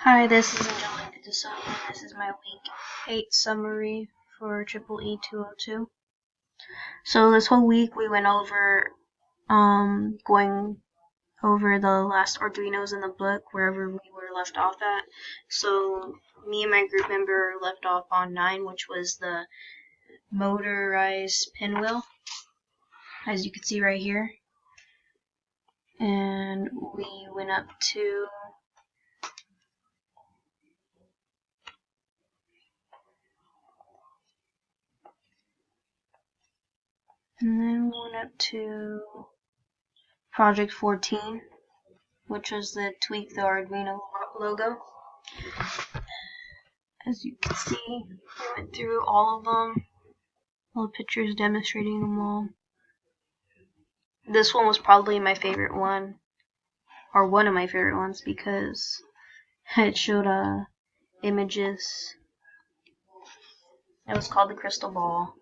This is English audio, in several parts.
Hi, this is Angelica DeSoto, and this is my week 8 summary for Triple E 202. So this whole week we went over going over the last Arduinos in the book wherever we were left off at. So me and my group member left off on 9, which was the motorized pinwheel, as you can see right here. And we went up to Project 14, which was the Tweak the Arduino logo. As you can see, we went through all of them, all the pictures demonstrating them all. This one was probably my favorite one, or one of my favorite ones, because it showed images. It was called the crystal ball,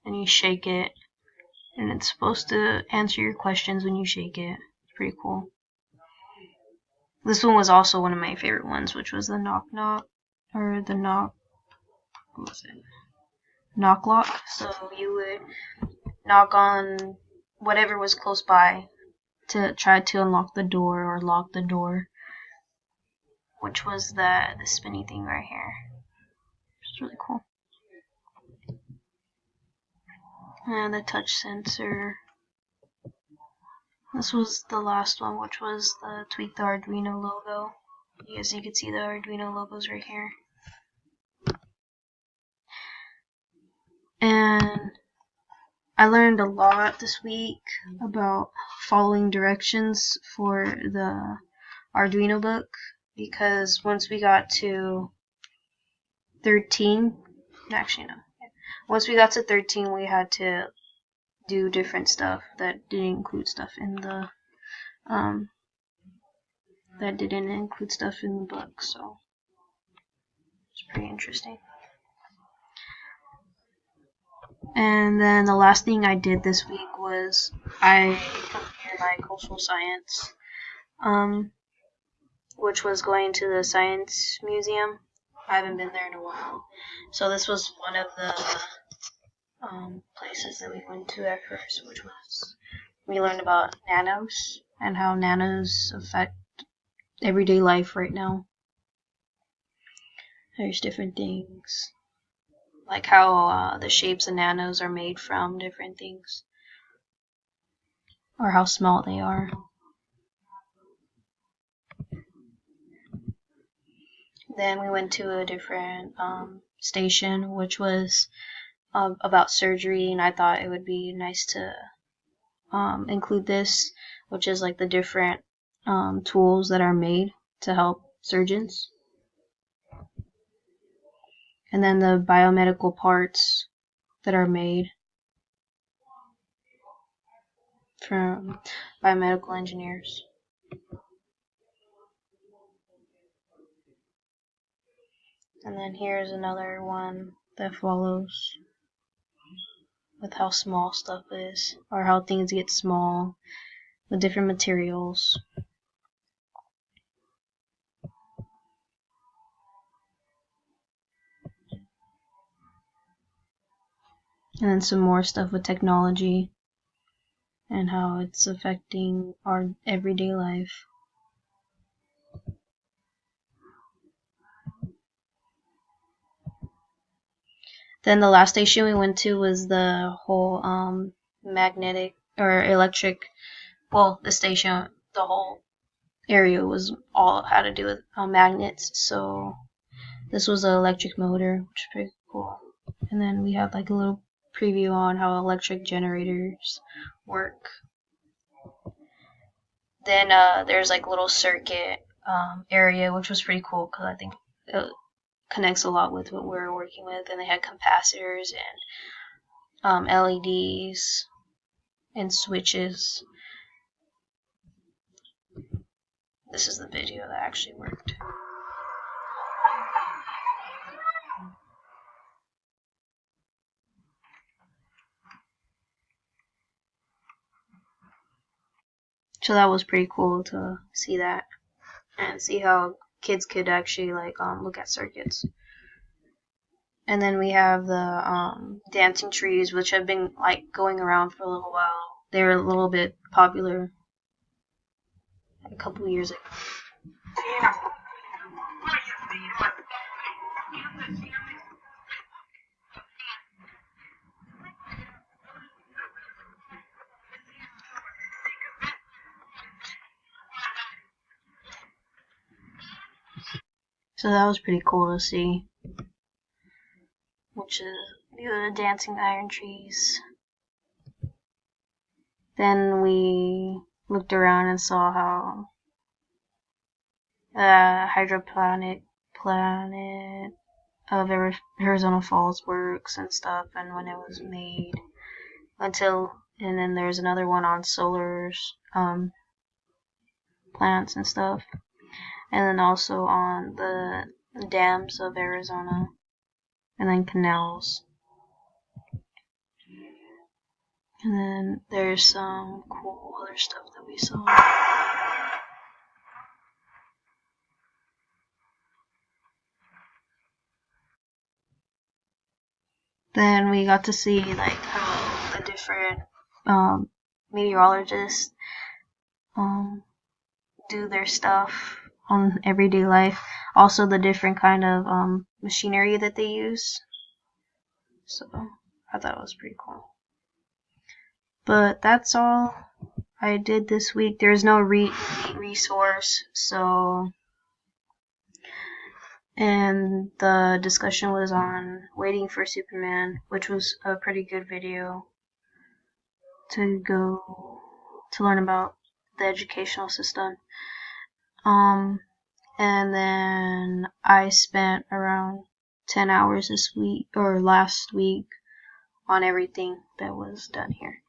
and you shake it, and it's supposed to answer your questions when you shake it. It's pretty cool. This one was also one of my favorite ones, which was the knock, or the knock, what was it? Knock lock. So you would knock on whatever was close by to try to unlock the door or lock the door, which was the spinny thing right here, which is really cool. And the touch sensor. This was the last one, which was the Tweak the Arduino logo. As you can see, the Arduino logos right here. And I learned a lot this week about following directions for the Arduino book, because once we got to 13, actually no, once we got to 13 we had to do different stuff that didn't include stuff in the book, so it's pretty interesting. And then the last thing I did this week was I compared my cultural science, which was going to the science museum. I haven't been there in a while, so this was one of the places that we went to at first, which was we learned about nanos and how nanos affect everyday life right now. There's different things, like how the shapes of nanos are made from different things, or how small they are. Then we went to a different station, which was about surgery, and I thought it would be nice to include this, which is like the different tools that are made to help surgeons. And then the biomedical parts that are made from biomedical engineers. And then here's another one that follows with how small stuff is, or how things get small, the different materials. And then some more stuff with technology and how it's affecting our everyday life. Then the last station we went to was the whole magnetic or electric, well, the station, the whole area was all had to do with magnets. So this was an electric motor, which is pretty cool. And then we had like a little preview on how electric generators work. Then there's like a little circuit area, which was pretty cool because I think it connects a lot with what we're working with. And they had capacitors and LEDs and switches. This is the video that actually worked. So that was pretty cool to see that and see how kids could actually like look at circuits. And then we have the dancing trees, which have been like going around for a little while. They're a little bit popular a couple years ago. So that was pretty cool to see. Which is the dancing iron trees. Then we looked around and saw how hydroplanet planet of Arizona Falls works and stuff, and when it was made. And then there's another one on solar's plants and stuff, and then also on the dams of Arizona, and then canals. And then there's some cool other stuff that we saw. Then we got to see like how the different meteorologists do their stuff on everyday life. Also the different kind of machinery that they use. So I thought it was pretty cool. But that's all I did this week. There's no resource, so. And the discussion was on Waiting for Superman, which was a pretty good video to learn about the educational system. And then I spent around 10 hours last week on everything that was done here.